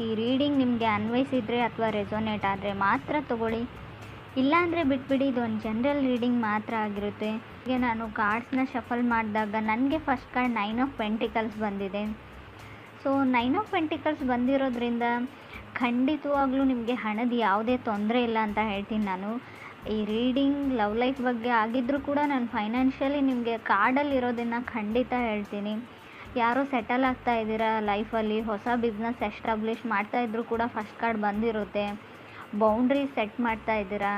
ಈ ರೀಡಿಂಗ್ ನಿಮಗೆ ಅನ್ವಯಿಸಿದರೆ ಅಥವಾ ರೆಸೊನೇಟ್ ಆದರೆ ಮಾತ್ರ ತೊಗೊಳ್ಳಿ, ಇಲ್ಲಾಂದರೆ ಬಿಟ್ಬಿಡಿ. ಇದೊಂದು ಜನರಲ್ ರೀಡಿಂಗ್ ಮಾತ್ರ ಆಗಿರುತ್ತೆ. ಈಗ ನಾನು ಕಾರ್ಡ್ಸ್ನ ಶಫಲ್ ಮಾಡಿದಾಗ ನನಗೆ ಫಸ್ಟ್ ಕಾರ್ಡ್ 9 ಆಫ್ ಪೆಂಟಿಕಲ್ಸ್ ಬಂದಿದೆ. ಸೊ 9 ಆಫ್ ಪೆಂಟಿಕಲ್ಸ್ ಬಂದಿರೋದ್ರಿಂದ ಖಂಡಿತವಾಗ್ಲೂ ನಿಮಗೆ ಹಣದ ಯಾವುದೇ ತೊಂದರೆ ಇಲ್ಲ ಅಂತ ಹೇಳ್ತೀನಿ ನಾನು. ಈ ರೀಡಿಂಗ್ ಲವ್ ಲೈಫ್ ಬಗ್ಗೆ ಆಗಿದ್ದರೂ ಕೂಡ ನಾನು ಫೈನಾನ್ಷಿಯಲಿ ನಿಮಗೆ ಕಾರ್ಡಲ್ಲಿರೋದನ್ನು ಖಂಡಿತ ಹೇಳ್ತೀನಿ. ಯಾರೋ ಸೆಟಲ್ ಆಗ್ತಾ ಇದ್ದೀರಾ ಲೈಫಲ್ಲಿ, ಹೊಸ ಬಿಸ್ನೆಸ್ ಎಸ್ಟಾಬ್ಲಿಷ್ ಮಾಡ್ತಾಯಿದ್ರು ಕೂಡ ಫಸ್ಟ್ ಕಾರ್ಡ್ ಬಂದಿರುತ್ತೆ. ಬೌಂಡ್ರಿ ಸೆಟ್ ಮಾಡ್ತಾ ಇದ್ದೀರಾ.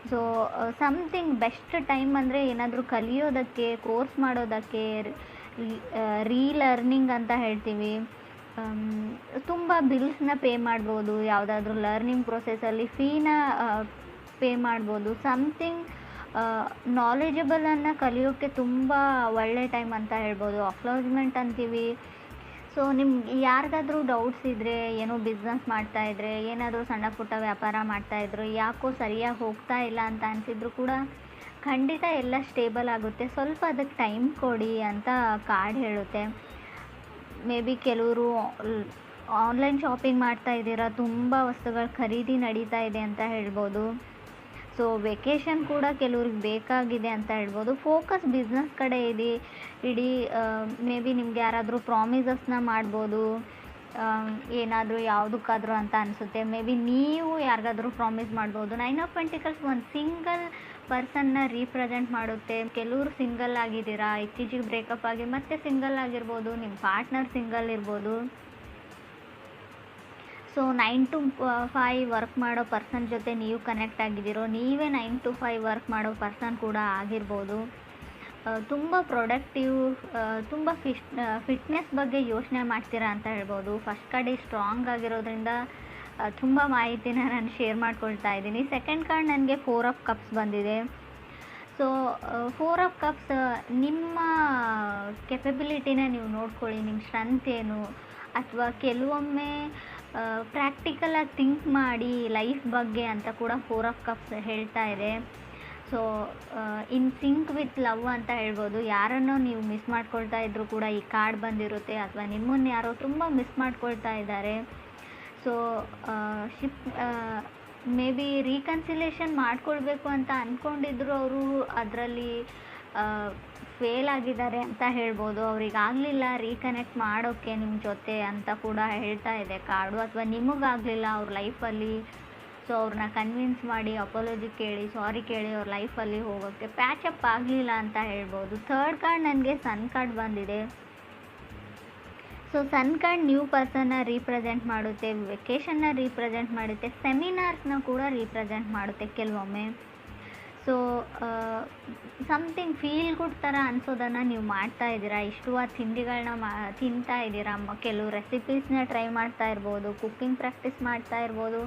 ಸೊ ಸಮಥಿಂಗ್ ಬೆಸ್ಟ್ ಟೈಮ್ ಅಂದರೆ ಏನಾದರೂ ಕಲಿಯೋದಕ್ಕೆ, ಕೋರ್ಸ್ ಮಾಡೋದಕ್ಕೆ, ರೀಲರ್ನಿಂಗ್ ಅಂತ ಹೇಳ್ತೀವಿ. ತುಂಬ ಬಿಲ್ಸ್ನ ಪೇ ಮಾಡ್ಬೋದು, ಯಾವುದಾದ್ರೂ ಲರ್ನಿಂಗ್ ಪ್ರೊಸೆಸಲ್ಲಿ ಫೀನ ಪೇ ಮಾಡ್ಬೋದು. ಸಮಥಿಂಗ್ ನಾಲೆಜಬಲನ್ನು ಕಲಿಯೋಕ್ಕೆ ತುಂಬ ಒಳ್ಳೆ ಟೈಮ್ ಅಂತ ಹೇಳ್ಬೋದು. ಅಕ್ನಾಲಜ್ಮೆಂಟ್ ಅಂತೀವಿ. ಸೊ ನಿಮ್ಗೆ ಯಾರಿಗಾದ್ರೂ ಡೌಟ್ಸ್ ಇದ್ದರೆ, ಏನೋ ಬಿಸ್ನೆಸ್ ಮಾಡ್ತಾಯಿದ್ರೆ, ಏನಾದರೂ ಸಣ್ಣ ಪುಟ್ಟ ವ್ಯಾಪಾರ ಮಾಡ್ತಾಯಿದ್ರು, ಯಾಕೋ ಸರಿಯಾಗಿ ಹೋಗ್ತಾ ಇಲ್ಲ ಅಂತ ಅನಿಸಿದ್ರು ಕೂಡ ಖಂಡಿತ ಎಲ್ಲ ಸ್ಟೇಬಲ್ ಆಗುತ್ತೆ, ಸ್ವಲ್ಪ ಅದಕ್ಕೆ ಟೈಮ್ ಕೊಡಿ ಅಂತ ಕಾರ್ಡ್ ಹೇಳುತ್ತೆ. ಮೇ ಬಿ ಕೆಲವರು ಆನ್ಲೈನ್ ಶಾಪಿಂಗ್ ಮಾಡ್ತಾ ಇದ್ದೀರಾ, ತುಂಬ ವಸ್ತುಗಳ ಖರೀದಿ ನಡೀತಾ ಇದೆ ಅಂತ ಹೇಳ್ಬೋದು. ಸೊ ವೆಕೇಷನ್ ಕೂಡ ಕೆಲವ್ರಿಗೆ ಬೇಕಾಗಿದೆ ಅಂತ ಹೇಳ್ಬೋದು. ಫೋಕಸ್ ಬಿಸ್ನೆಸ್ ಕಡೆ ಇಡೀ ಮೇ ಬಿ ನಿಮ್ಗೆ ಯಾರಾದರೂ ಪ್ರಾಮಿಸಸ್ನ ಮಾಡ್ಬೋದು, ಏನಾದರೂ ಯಾವುದಕ್ಕಾದರೂ ಅಂತ ಅನಿಸುತ್ತೆ. ಮೇ ಬಿ ನೀವು ಯಾರಿಗಾದ್ರೂ ಪ್ರಾಮಿಸ್ ಮಾಡ್ಬೋದು. 9 ಆಫ್ ಪೆಂಟಿಕಲ್ಸ್ ಒಂದು ಸಿಂಗಲ್ ಪರ್ಸನ್ನ ರೀಪ್ರೆಸೆಂಟ್ ಮಾಡುತ್ತೆ. ಕೆಲವರು ಸಿಂಗಲ್ ಆಗಿದ್ದೀರಾ, ಇತ್ತೀಚೆಗೆ ಬ್ರೇಕಪ್ ಆಗಿ ಮತ್ತೆ ಸಿಂಗಲ್ ಆಗಿರ್ಬೋದು, ನಿಮ್ಮ ಪಾರ್ಟ್ನರ್ ಸಿಂಗಲ್ ಇರ್ಬೋದು. ಸೊ 9 to 5 ವರ್ಕ್ ಮಾಡೋ ಪರ್ಸನ್ ಜೊತೆ ನೀವು ಕನೆಕ್ಟ್ ಆಗಿದ್ದೀರೋ, ನೀವೇ 9 to 5 ವರ್ಕ್ ಮಾಡೋ ಪರ್ಸನ್ ಕೂಡ ಆಗಿರ್ಬೋದು. ತುಂಬ ಪ್ರೊಡಕ್ಟಿವ್, ತುಂಬ ಫಿಟ್ನೆಸ್ ಬಗ್ಗೆ ಯೋಚನೆ ಮಾಡ್ತೀರಾ ಅಂತ ಹೇಳ್ಬೋದು. ಫಸ್ಟ್ ಕಾರ್ಡ್ ಸ್ಟ್ರಾಂಗ್ ಆಗಿರೋದ್ರಿಂದ ತುಂಬ ಮಾಹಿತಿನ ನಾನು ಶೇರ್ ಮಾಡ್ಕೊಳ್ತಾ ಇದ್ದೀನಿ. ಸೆಕೆಂಡ್ ಕಾರ್ಡ್ ನನಗೆ 4 ಆಫ್ ಕಪ್ಸ್ ಬಂದಿದೆ. ಸೊ 4 ಆಫ್ ಕಪ್ಸ್ ನಿಮ್ಮ ಕೆಪಬಿಲಿಟಿನ ನೀವು ನೋಡ್ಕೊಳ್ಳಿ, ನಿಮ್ಮ ಸ್ಟ್ರೆಂತ್ ಏನು, ಅಥವಾ ಕೆಲವೊಮ್ಮೆ ಪ್ರಾಕ್ಟಿಕಲಾಗಿ ಥಿಂಕ್ ಮಾಡಿ ಲೈಫ್ ಬಗ್ಗೆ ಅಂತ ಕೂಡ 4 ಆಫ್ ಕಪ್ಸ್ ಹೇಳ್ತಾ ಇದೆ. So in sync with love ಅಂತ ಹೇಳ್ಬೋದು. ಯಾರನ್ನೋ ನೀವು ಮಿಸ್ ಮಾಡ್ಕೊಳ್ತಾ ಇದ್ದರೂ ಕೂಡ ಈ ಕಾರ್ಡ್ ಬಂದಿರುತ್ತೆ, ಅಥವಾ ನಿಮ್ಮನ್ನು ಯಾರೋ ತುಂಬ ಮಿಸ್ ಮಾಡ್ಕೊಳ್ತಾ ಇದ್ದಾರೆ. ಸೊ ಮೇ ಬಿ ರೀಕನ್ಸಿಲೇಷನ್ ಮಾಡ್ಕೊಳ್ಬೇಕು ಅಂತ ಅಂದ್ಕೊಂಡಿದ್ರು, ಅವರು ಅದರಲ್ಲಿ ಫೇಲ್ ಆಗಿದ್ದಾರೆ ಅಂತ ಹೇಳ್ಬೋದು. ಅವ್ರಿಗಾಗಲಿಲ್ಲ ರೀಕನೆಕ್ಟ್ ಮಾಡೋಕ್ಕೆ ನಿಮ್ಮ ಜೊತೆ ಅಂತ ಕೂಡ ಹೇಳ್ತಾ ಇದೆ ಕಾರ್ಡು, ಅಥವಾ ನಿಮಗಾಗಲಿಲ್ಲ ಅವ್ರ ಲೈಫಲ್ಲಿ. ಸೊ ಅವ್ರನ್ನ ಕನ್ವಿನ್ಸ್ ಮಾಡಿ, ಅಪಾಲಜಿ ಕೇಳಿ, ಸಾರಿ ಕೇಳಿ ಅವ್ರ ಲೈಫಲ್ಲಿ ಹೋಗೋಕ್ಕೆ ಪ್ಯಾಚಪ್ ಆಗಲಿಲ್ಲ ಅಂತ ಹೇಳ್ಬೋದು. ಥರ್ಡ್ ಕಾರ್ಡ್ ನನಗೆ ಸನ್ ಕಾರ್ಡ್ ಬಂದಿದೆ. ಸೊ ಸನ್ ಕಾರ್ಡ್ ನ್ಯೂ ಪರ್ಸನ್ನ ರೀಪ್ರೆಸೆಂಟ್ ಮಾಡುತ್ತೆ, ವೆಕೇಷನ್ನ ರೀಪ್ರೆಸೆಂಟ್ ಮಾಡುತ್ತೆ, ಸೆಮಿನಾರ್ಸ್ನ ಕೂಡ ರೀಪ್ರೆಸೆಂಟ್ ಮಾಡುತ್ತೆ ಕೆಲವೊಮ್ಮೆ. ಸೊ ಸಮಥಿಂಗ್ ಫೀಲ್ ಗುಡ್ ಥರ ಅನಿಸೋದನ್ನು ನೀವು ಮಾಡ್ತಾ ಇದ್ದೀರಾ, ಇಷ್ಟವಾದ ತಿಂಡಿಗಳನ್ನ ತಿಂತಾ ಇದ್ದೀರಾ, ಕೆಲವು ರೆಸಿಪೀಸ್ನ ಟ್ರೈ ಮಾಡ್ತಾ ಇರ್ಬೋದು, ಕುಕ್ಕಿಂಗ್ ಪ್ರಾಕ್ಟೀಸ್ ಮಾಡ್ತಾ ಇರ್ಬೋದು,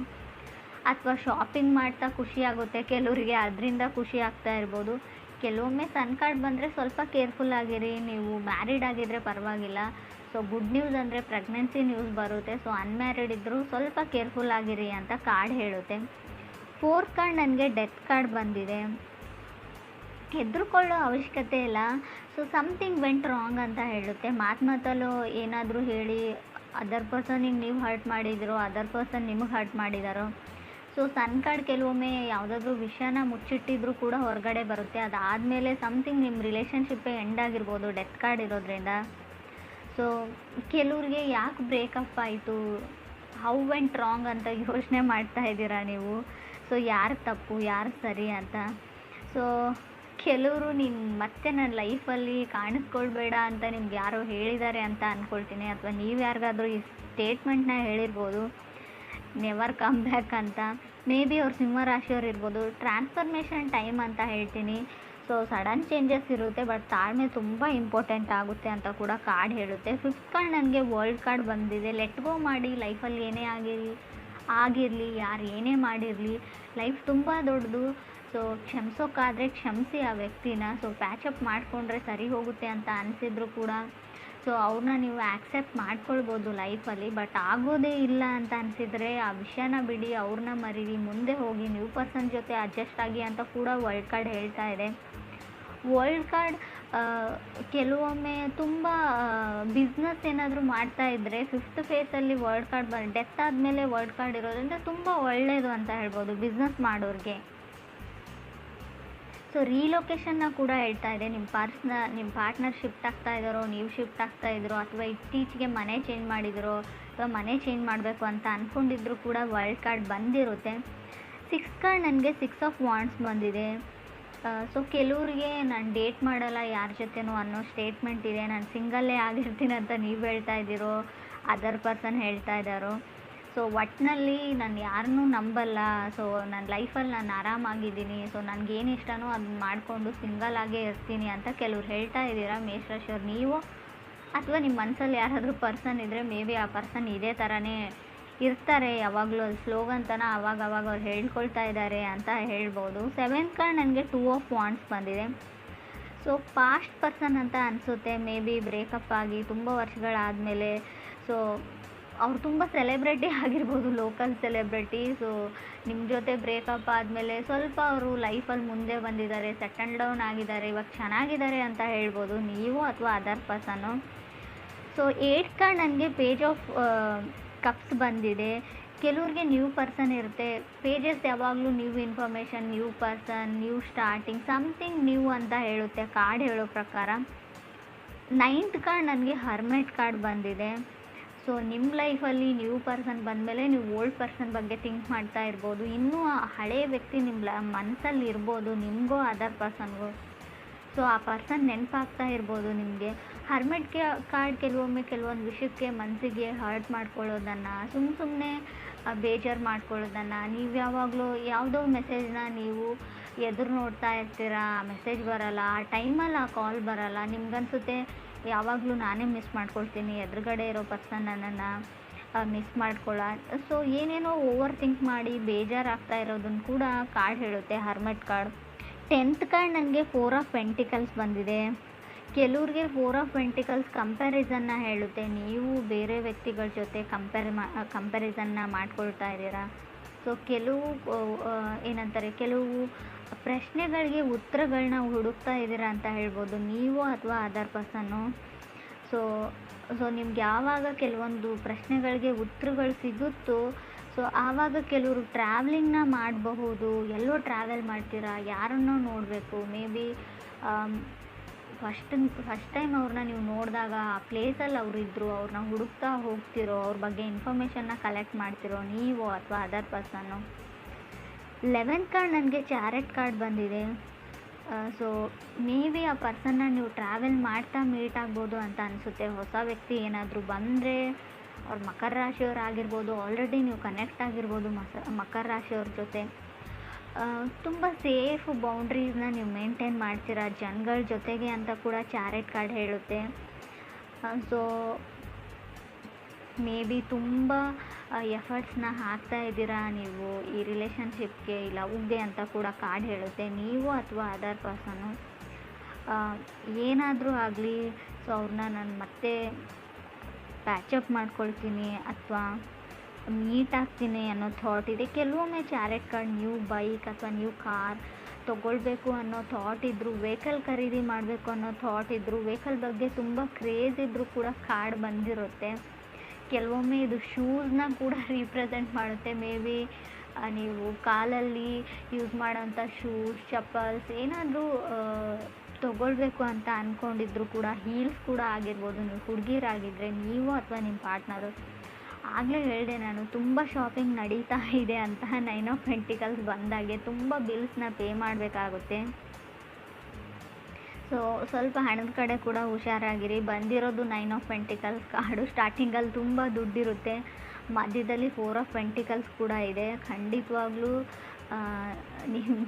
ಅಥವಾ ಶಾಪಿಂಗ್ ಮಾಡ್ತಾ ಖುಷಿ ಆಗುತ್ತೆ ಕೆಲವರಿಗೆ, ಅದರಿಂದ ಖುಷಿ ಆಗ್ತಾ ಇರ್ಬೋದು. ಕೆಲವೊಮ್ಮೆ ಸನ್ ಕಾರ್ಡ್ ಬಂದರೆ ಸ್ವಲ್ಪ ಕೇರ್ಫುಲ್ ಆಗಿರಿ. ನೀವು ಮ್ಯಾರಿಡ್ ಆಗಿದ್ದರೆ ಪರವಾಗಿಲ್ಲ. ಸೊ ಗುಡ್ ನ್ಯೂಸ್ ಅಂದರೆ ಪ್ರೆಗ್ನೆನ್ಸಿ ನ್ಯೂಸ್ ಬರುತ್ತೆ. ಸೊ ಅನ್ಮ್ಯಾರಿಡ್ ಇದ್ದರೂ ಸ್ವಲ್ಪ ಕೇರ್ಫುಲ್ ಆಗಿರಿ ಅಂತ ಕಾರ್ಡ್ ಹೇಳುತ್ತೆ. ಫೋರ್ತ್ ಕಾರ್ಡ್ ನನಗೆ ಡೆತ್ ಕಾರ್ಡ್ ಬಂದಿದೆ. ಹೆದರ್ಕೊಳ್ಳೋ ಅವಶ್ಯಕತೆ ಇಲ್ಲ. ಸೊ ಸಮಥಿಂಗ್ ವೆಂಟ್ ರಾಂಗ್ ಅಂತ ಹೇಳುತ್ತೆ. ಮಾತಲ್ಲೂ ಏನಾದರೂ ಹೇಳಿ ಅದರ್ ಪರ್ಸನಿಗೆ ನೀವು ಹರ್ಟ್ ಮಾಡಿದಿರೋ, ಅದರ್ ಪರ್ಸನ್ ನಿಮಗೆ ಹರ್ಟ್ ಮಾಡಿದಾರೋ. ಸೊ ಸನ್ ಕಾರ್ಡ್ ಕೆಲವೊಮ್ಮೆ ಯಾವುದಾದ್ರೂ ವಿಷಯನ ಮುಚ್ಚಿಟ್ಟಿದ್ರೂ ಕೂಡ ಹೊರಗಡೆ ಬರುತ್ತೆ. ಅದಾದಮೇಲೆ ಸಮಥಿಂಗ್ ನಿಮ್ಮ ರಿಲೇಷನ್ಶಿಪ್ಪೇ ಎಂಡ್ ಆಗಿರ್ಬೋದು ಡೆತ್ ಕಾರ್ಡ್ ಇರೋದ್ರಿಂದ. ಸೊ ಕೆಲವ್ರಿಗೆ ಯಾಕೆ ಬ್ರೇಕಪ್ ಆಯಿತು, ಹೌ ವೆಂಟ್ ರಾಂಗ್ ಅಂತ ಯೋಚನೆ ಮಾಡ್ತಾ ಇದ್ದೀರಾ ನೀವು. ಸೊ ಯಾರು ತಪ್ಪು ಯಾರು ಸರಿ ಅಂತ. ಸೊ ಕೆಲವರು ನೀನು ಮತ್ತೆ ನನ್ನ ಲೈಫಲ್ಲಿ ಕಾಣಿಸ್ಕೊಳ್ಬೇಡ ಅಂತ ನಿಮ್ಗೆ ಯಾರೋ ಹೇಳಿದ್ದಾರೆ ಅಂತ ಅಂದ್ಕೊಳ್ತೀನಿ, ಅಥವಾ ನೀವು ಯಾರಿಗಾದ್ರೂ ಈ ಸ್ಟೇಟ್ಮೆಂಟ್ನ ಹೇಳಿರ್ಬೋದು, ನೆವರ್ ಕಮ್ ಬ್ಯಾಕ್ ಅಂತ. ಮೇ ಬಿ ಅವ್ರು ಸಿಂಹರಾಶಿಯವ್ರು ಇರ್ಬೋದು. ಟ್ರಾನ್ಸ್ಫರ್ಮೇಷನ್ ಟೈಮ್ ಅಂತ ಹೇಳ್ತೀನಿ. ಸೊ ಸಡನ್ ಚೇಂಜಸ್ ಇರುತ್ತೆ, ಬಟ್ ತಾಳ್ಮೆ ತುಂಬ ಇಂಪಾರ್ಟೆಂಟ್ ಆಗುತ್ತೆ ಅಂತ ಕೂಡ ಕಾರ್ಡ್ ಹೇಳುತ್ತೆ. ಫಿಫ್ತ್ ಕಾರ್ಡ್ ನನಗೆ ವರ್ಲ್ಡ್ ಕಾರ್ಡ್ ಬಂದಿದೆ. ಲೆಟ್ ಗೋ ಮಾಡಿ, ಲೈಫಲ್ಲಿ ಏನೇ ಆಗಿರಲಿ, ಯಾರು ಏನೇ ಮಾಡಿರಲಿ, ಲೈಫ್ ತುಂಬ ದೊಡ್ಡದು. ಸೊ ಕ್ಷಮಿಸೋಕ್ಕಾದರೆ ಕ್ಷಮಿಸಿ ಆ ವ್ಯಕ್ತಿನ. ಸೊ ಪ್ಯಾಚಪ್ ಮಾಡಿಕೊಂಡ್ರೆ ಸರಿ ಹೋಗುತ್ತೆ ಅಂತ ಅನಿಸಿದ್ರು ಕೂಡ ಸೊ ಅವ್ರನ್ನ ನೀವು ಆ್ಯಕ್ಸೆಪ್ಟ್ ಮಾಡ್ಕೊಳ್ಬೋದು ಲೈಫಲ್ಲಿ. ಬಟ್ ಆಗೋದೇ ಇಲ್ಲ ಅಂತ ಅನಿಸಿದರೆ ಆ ವಿಷಯನ ಬಿಡಿ, ಅವ್ರನ್ನ ಮರೀರಿ, ಮುಂದೆ ಹೋಗಿ ನ್ಯೂ ಪರ್ಸನ್ ಜೊತೆ ಅಡ್ಜಸ್ಟ್ ಆಗಿ ಅಂತ ಕೂಡ ವರ್ಲ್ಡ್ ಕಾರ್ಡ್ ಹೇಳ್ತಾ ಇದೆ. ವರ್ಲ್ಡ್ ಕಾರ್ಡ್ ಕೆಲವೊಮ್ಮೆ ತುಂಬ ಬಿಸ್ನೆಸ್ ಏನಾದರೂ ಮಾಡ್ತಾ ಇದ್ದರೆ ಫಿಫ್ತ್ ಫೇಸಲ್ಲಿ ವರ್ಲ್ಡ್ ಕಾರ್ಡ್ ಡೆತ್ ಆದಮೇಲೆ ವರ್ಲ್ಡ್ ಕಾರ್ಡ್ ಇರೋದ್ರಿಂದ ತುಂಬ ಒಳ್ಳೆಯದು ಅಂತ ಹೇಳ್ಬೋದು ಬಿಸ್ನೆಸ್ ಮಾಡೋರಿಗೆ. ಸೊ ರೀಲೊಕೇಶನ್ನ ಕೂಡ ಹೇಳ್ತಾ ಇದೆ. ನಿಮ್ಮ ಪಾರ್ಟ್ನರ್ ಶಿಫ್ಟ್ ಆಗ್ತಾ ಇದ್ದಾರೋ, ನೀವು ಶಿಫ್ಟ್ ಆಗ್ತಾ ಇದ್ರೋ, ಅಥವಾ ಇತ್ತೀಚೆಗೆ ಮನೆ ಚೇಂಜ್ ಮಾಡಿದಿರೋ, ಅಥವಾ ಮನೆ ಚೇಂಜ್ ಮಾಡಬೇಕು ಅಂತ ಅಂದ್ಕೊಂಡಿದ್ರು ಕೂಡ ವರ್ಲ್ಡ್ ಕಾರ್ಡ್ ಬಂದಿರುತ್ತೆ. 6 ಕಾರ್ಡ್ ನನಗೆ 6 ಆಫ್ ವಾಂಡ್ಸ್ ಬಂದಿದೆ. ಸೊ ಕೆಲವ್ರಿಗೆ ನಾನು ಡೇಟ್ ಮಾಡಲ್ಲ ಯಾರ ಜೊತೆನೂ ಅನ್ನೋ ಸ್ಟೇಟ್ಮೆಂಟ್ ಇದೆ. ನಾನು ಸಿಂಗಲ್ಲೇ ಆಗಿರ್ತೀನಿ ಅಂತ ನೀವು ಹೇಳ್ತಾ ಇದ್ದೀರೋ, ಅದರ್ ಪರ್ಸನ್ ಹೇಳ್ತಾ ಇದ್ದಾರೋ. ಸೊ ಒಟ್ಟಿನಲ್ಲಿ ನಾನು ಯಾರನ್ನೂ ನಂಬಲ್ಲ. ಸೊ ನನ್ನ ಲೈಫಲ್ಲಿ ನಾನು ಆರಾಮಾಗಿದ್ದೀನಿ. ಸೊ ನನಗೇನು ಇಷ್ಟನೋ ಅದನ್ನ ಮಾಡಿಕೊಂಡು ಸಿಂಗಲ್ ಆಗೇ ಇರ್ತೀನಿ ಅಂತ ಕೆಲವ್ರು ಹೇಳ್ತಾ ಇದ್ದೀರಾ. ಮೇಷರಾಶಿಯವ್ರು ನೀವು ಅಥವಾ ನಿಮ್ಮ ಮನಸ್ಸಲ್ಲಿ ಯಾರಾದರೂ ಪರ್ಸನ್ ಇದ್ದರೆ ಮೇ ಬಿ ಆ ಪರ್ಸನ್ ಇದೇ ಥರನೇ ಇರ್ತಾರೆ ಯಾವಾಗಲೂ. ಅದು ಸ್ಲೋಗನ್ ತನ ಅವಾಗ ಅವ್ರು ಹೇಳ್ಕೊಳ್ತಾ ಇದ್ದಾರೆ ಅಂತ ಹೇಳ್ಬೋದು. 7th ಕಾರ್ಡ್ ನನಗೆ 2 ಆಫ್ ವಾಂಡ್ಸ್ ಬಂದಿದೆ. ಸೊ ಪಾಸ್ಟ್ ಪರ್ಸನ್ ಅಂತ ಅನಿಸುತ್ತೆ. ಮೇ ಬಿ ಬ್ರೇಕಪ್ ಆಗಿ ತುಂಬ ವರ್ಷಗಳಾದಮೇಲೆ ಸೊ ಅವ್ರು ತುಂಬ ಸೆಲೆಬ್ರಿಟಿ ಆಗಿರ್ಬೋದು, ಲೋಕಲ್ ಸೆಲೆಬ್ರಿಟಿ. ಸೊ ನಿಮ್ಮ ಜೊತೆ ಬ್ರೇಕಪ್ ಆದಮೇಲೆ ಸ್ವಲ್ಪ ಅವರು ಲೈಫಲ್ಲಿ ಮುಂದೆ ಬಂದಿದ್ದಾರೆ, ಸೆಟಲ್ ಡೌನ್ ಆಗಿದ್ದಾರೆ, ಇವಾಗ ಚೆನ್ನಾಗಿದ್ದಾರೆ ಅಂತ ಹೇಳ್ಬೋದು ನೀವು ಅಥವಾ ಅದರ್ ಪರ್ಸನ್ನು. ಸೊ 8th ಕಾರ್ಡ್ ನನಗೆ ಪೇಜ್ ಆಫ್ ಕಪ್ಸ್ ಬಂದಿದೆ. ಕೆಲವ್ರಿಗೆ ನ್ಯೂ ಪರ್ಸನ್ ಇರುತ್ತೆ. ಪೇಜಸ್ ಯಾವಾಗಲೂ new information, new person, new starting, something new ಅಂತ ಹೇಳುತ್ತೆ ಕಾರ್ಡ್ ಹೇಳೋ ಪ್ರಕಾರ. 9th ಕಾರ್ಡ್ ನನಗೆ ಹರ್ಮೆಟ್ ಕಾರ್ಡ್ ಬಂದಿದೆ. ಸೊ ನಿಮ್ಮ ಲೈಫಲ್ಲಿ ನ್ಯೂ ಪರ್ಸನ್ ಬಂದಮೇಲೆ ನೀವು ಓಲ್ಡ್ ಪರ್ಸನ್ ಬಗ್ಗೆ ಥಿಂಕ್ ಮಾಡ್ತಾ ಇರ್ಬೋದು. ಇನ್ನೂ ಆ ಹಳೆಯ ವ್ಯಕ್ತಿ ನಿಮ್ಮ ಮನಸ್ಸಲ್ಲಿ ಇರ್ಬೋದು, ನಿಮಗೋ ಅದರ್ ಪರ್ಸನ್ಗೋ. ಸೊ ಆ ಪರ್ಸನ್ ನೆನಪಾಗ್ತಾ ಇರ್ಬೋದು ನಿಮಗೆ. ಹರ್ಮೆಟ್ ಕಾರ್ಡ್ ಕೆಲವೊಂದು ವಿಷಯಕ್ಕೆ ಮನಸ್ಸಿಗೆ ಹರ್ಟ್ ಮಾಡ್ಕೊಳ್ಳೋದನ್ನು, ಸುಮ್ಮನೆ ಬೇಜಾರು ಮಾಡ್ಕೊಳ್ಳೋದನ್ನು, ನೀವು ಯಾವಾಗಲೂ ಯಾವುದೋ ಮೆಸೇಜ್ನ ನೀವು ಎದುರು ನೋಡ್ತಾ ಇರ್ತೀರ, ಆ ಮೆಸೇಜ್ ಬರೋಲ್ಲ, ಆ ಟೈಮಲ್ಲಿ ಆ ಕಾಲ್ ಬರೋಲ್ಲ. ನಿಮ್ಗನ್ಸುತ್ತೆ ಯಾವಾಗಲೂ ನಾನೇ ಮಿಸ್ ಮಾಡ್ಕೊಳ್ತೀನಿ, ಎದುರುಗಡೆ ಇರೋ ಪರ್ಸನ್ ನನ್ನನ್ನು ಮಿಸ್ ಮಾಡ್ಕೊಳ್ಳೋ. ಸೊ ಏನೇನೋ ಓವರ್ ಥಿಂಕ್ ಮಾಡಿ ಬೇಜಾರಾಗ್ತಾ ಇರೋದನ್ನು ಕೂಡ ಕಾರ್ಡ್ ಹೇಳುತ್ತೆ ಹರ್ಮೆಟ್ ಕಾರ್ಡ್. 10th ಕಾರ್ಡ್ ನನಗೆ 4 ಆಫ್ ಪೆಂಟಿಕಲ್ಸ್ ಬಂದಿದೆ. ಕೆಲವ್ರಿಗೆ 4 ಆಫ್ ಪೆಂಟಿಕಲ್ಸ್ ಕಂಪ್ಯಾರಿಸನ್ನ ಹೇಳುತ್ತೆ. ನೀವು ಬೇರೆ ವ್ಯಕ್ತಿಗಳ ಜೊತೆ ಕಂಪ್ಯಾರಿಸನ್ನ ಮಾಡ್ಕೊಳ್ತಾ ಇದ್ದೀರಾ. ಸೊ ಕೆಲವು ಪ್ರಶ್ನೆಗಳಿಗೆ ಉತ್ತರಗಳನ್ನ ಹುಡುಕ್ತಾ ಇದ್ದೀರಾ ಅಂತ ಹೇಳ್ಬೋದು ನೀವು ಅಥವಾ ಅದರ್ ಪರ್ಸನ್ನು. ಸೊ ನಿಮ್ಗೆ ಯಾವಾಗ ಕೆಲವೊಂದು ಪ್ರಶ್ನೆಗಳಿಗೆ ಉತ್ತರಗಳು ಸಿಗುತ್ತೋ ಸೊ ಆವಾಗ ಕೆಲವರು ಟ್ರಾವೆಲಿಂಗ್ನ ಮಾಡಬಹುದು. ಎಲ್ಲೋ ಟ್ರಾವೆಲ್ ಮಾಡ್ತೀರಾ, ಯಾರನ್ನೋ ನೋಡಬೇಕು, ಮೇ ಬಿ ಫಸ್ಟ್ ಟೈಮ್ ಅವ್ರನ್ನ ನೀವು ನೋಡಿದಾಗ ಆ ಪ್ಲೇಸಲ್ಲಿ ಅವರಿದ್ದರು, ಅವ್ರನ್ನ ಹುಡುಕ್ತಾ ಹೋಗ್ತಿರೋ, ಅವ್ರ ಬಗ್ಗೆ ಇನ್ಫಾರ್ಮೇಷನ್ನ ಕಲೆಕ್ಟ್ ಮಾಡ್ತಿರೋ ನೀವು ಅಥವಾ ಅದರ್ ಪರ್ಸನ್ನು. 11th ಕಾರ್ಡ್ ನನಗೆ ಚಾರೆಟ್ ಕಾರ್ಡ್ ಬಂದಿದೆ. ಸೊ ಮೇ ಬಿ ಆ ಪರ್ಸನ್ನ ನೀವು ಟ್ರಾವೆಲ್ ಮಾಡ್ತಾ ಮೀಟ್ ಆಗ್ಬೋದು ಅಂತ ಅನಿಸುತ್ತೆ. ಹೊಸ ವ್ಯಕ್ತಿ ಏನಾದರೂ ಬಂದರೆ ಅವ್ರು ಮಕರ ರಾಶಿಯವ್ರು ಆಗಿರ್ಬೋದು, ಆಲ್ರೆಡಿ ನೀವು ಕನೆಕ್ಟ್ ಆಗಿರ್ಬೋದು ಮಕರ ರಾಶಿಯವ್ರ ಜೊತೆ. ತುಂಬ ಸೇಫ್ ಬೌಂಡ್ರೀಸ್ನ ನೀವು ಮೇಂಟೈನ್ ಮಾಡ್ತೀರಾ ಜನಗಳ ಜೊತೆಗೆ ಅಂತ ಕೂಡ ಚಾರೆಟ್ ಕಾರ್ಡ್ ಹೇಳುತ್ತೆ. ಸೊ ಮೇ ಬಿ ತುಂಬ ಎಫರ್ಟ್ಸ್ನ ಹಾಕ್ತಾ ಇದ್ದೀರಾ ನೀವು ಈ ರಿಲೇಷನ್ಶಿಪ್ಗೆ, ಲವ್ಗೆ ಅಂತ ಕೂಡ ಕಾರ್ಡ್ ಹೇಳುತ್ತೆ ನೀವು ಅಥವಾ ಅದರ್ ಪರ್ಸನ್ನು. ಏನಾದರೂ ಆಗಲಿ ಸೊ ಅವ್ರನ್ನ ನಾನು ಮತ್ತೆ ಪ್ಯಾಚಪ್ ಮಾಡ್ಕೊಳ್ತೀನಿ ಅಥವಾ ಮೀಟ್ ಆಗ್ತೀನಿ ಅನ್ನೋ ಥಾಟ್ ಇದೆ. ಕೆಲವೊಮ್ಮೆ ಚಾರೆಟ್ ಕಾರ್ಡ್ ನ್ಯೂ ಬೈಕ್ ಅಥವಾ ನ್ಯೂ ಕಾರ್ ತೊಗೊಳ್ಬೇಕು ಅನ್ನೋ ಥಾಟ್ ಇದ್ದರೂ, ವೆಹಿಕಲ್ ಖರೀದಿ ಮಾಡಬೇಕು ಅನ್ನೋ ಥಾಟ್ ಇದ್ದರೂ, ವೆಹಿಕಲ್ ಬಗ್ಗೆ ತುಂಬ ಕ್ರೇಜ್ ಇದ್ದರೂ ಕೂಡ ಕಾರ್ಡ್ ಬಂದಿರುತ್ತೆ. ಕೆಲವೊಮ್ಮೆ ಇದು ಶೂಸ್ನ ಕೂಡ ರೀಪ್ರೆಸೆಂಟ್ ಮಾಡುತ್ತೆ. ಮೇ ಬಿ ನೀವು ಕಾಲಲ್ಲಿ ಯೂಸ್ ಮಾಡೋಂಥ ಶೂಸ್, ಚಪ್ಪಲ್ಸ್ ಏನಾದರೂ ತೊಗೊಳ್ಬೇಕು ಅಂತ ಅಂದ್ಕೊಂಡಿದ್ರು ಕೂಡ, ಹೀಲ್ಸ್ ಕೂಡ ಆಗಿರ್ಬೋದು. ನೀವು ಹುಡುಗಿರಾಗಿದ್ದರೆ ನೀವು ಅಥವಾ ನಿಮ್ಮ ಪಾರ್ಟ್ನರು. ಆಗಲೇ ಹೇಳಿದೆ ನಾನು ತುಂಬ ಶಾಪಿಂಗ್ ನಡೀತಾ ಇದೆ ಅಂತ. 9 ಆಫ್ ಪೆಂಟಿಕಲ್ಸ್ ಬಂದಾಗೆ ತುಂಬ ಬಿಲ್ಸ್ನ ಪೇ ಮಾಡಬೇಕಾಗುತ್ತೆ. ಸೊ ಸ್ವಲ್ಪ ಹಣದ ಕಡೆ ಕೂಡ ಹುಷಾರಾಗಿರಿ. ಬಂದಿರೋದು 9 ಆಫ್ ಪೆಂಟಿಕಲ್ಸ್ ಕಾರ್ಡು. ಸ್ಟಾರ್ಟಿಂಗಲ್ಲಿ ತುಂಬ ದುಡ್ಡಿರುತ್ತೆ, ಮಧ್ಯದಲ್ಲಿ 4 ಆಫ್ ಪೆಂಟಿಕಲ್ಸ್ ಕೂಡ ಇದೆ. ಖಂಡಿತವಾಗ್ಲೂ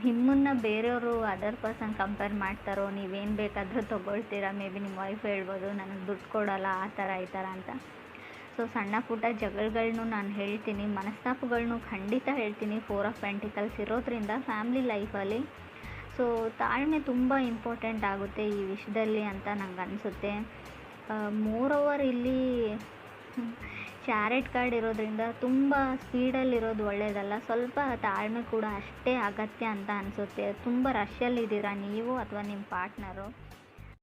ನಿಮ್ಮನ್ನು ಬೇರೆಯವರು ಅದರ್ ಪರ್ಸನ್ ಕಂಪೇರ್ ಮಾಡ್ತಾರೋ, ನೀವೇನು ಬೇಕಾದರೂ ತೊಗೊಳ್ತೀರಾ. ಮೇ ಬಿ ನಿಮ್ಮ ವೈಫ್ ಹೇಳ್ಬೋದು ನನಗೆ ದುಡ್ಡು ಕೊಡೋಲ್ಲ ಆ ಥರ ಈ ಥರ ಅಂತ. ಸೊ ಸಣ್ಣ ಪುಟ್ಟ ಜಗಳಗಳನ್ನು ನಾನು ಹೇಳ್ತೀನಿ, ಮನಸ್ತಾಪಗಳನ್ನು ಖಂಡಿತ ಹೇಳ್ತೀನಿ 4 ಆಫ್ ಪೆಂಟಿಕಲ್ಸ್ ಇರೋದ್ರಿಂದ ಫ್ಯಾಮ್ಲಿ ಲೈಫಲ್ಲಿ. ಸೊ ತಾಳ್ಮೆ ತುಂಬ ಇಂಪಾರ್ಟೆಂಟ್ ಆಗುತ್ತೆ ಈ ವಿಷಯದಲ್ಲಿ ಅಂತ ನಂಗೆ ಅನಿಸುತ್ತೆ. ಮೋರೋವರ್ ಇಲ್ಲಿ ಚಾರೆಟ್ ಕಾರ್ಡ್ ಇರೋದ್ರಿಂದ ತುಂಬ ಸ್ಪೀಡಲ್ಲಿರೋದು ಒಳ್ಳೆಯದಲ್ಲ. ಸ್ವಲ್ಪ ತಾಳ್ಮೆ ಕೂಡ ಅಷ್ಟೇ ಅಗತ್ಯ ಅಂತ ಅನಿಸುತ್ತೆ. ತುಂಬ ರಶ್ಶಲ್ಲಿದ್ದೀರಾ ನೀವು ಅಥವಾ ನಿಮ್ಮ ಪಾರ್ಟ್ನರು.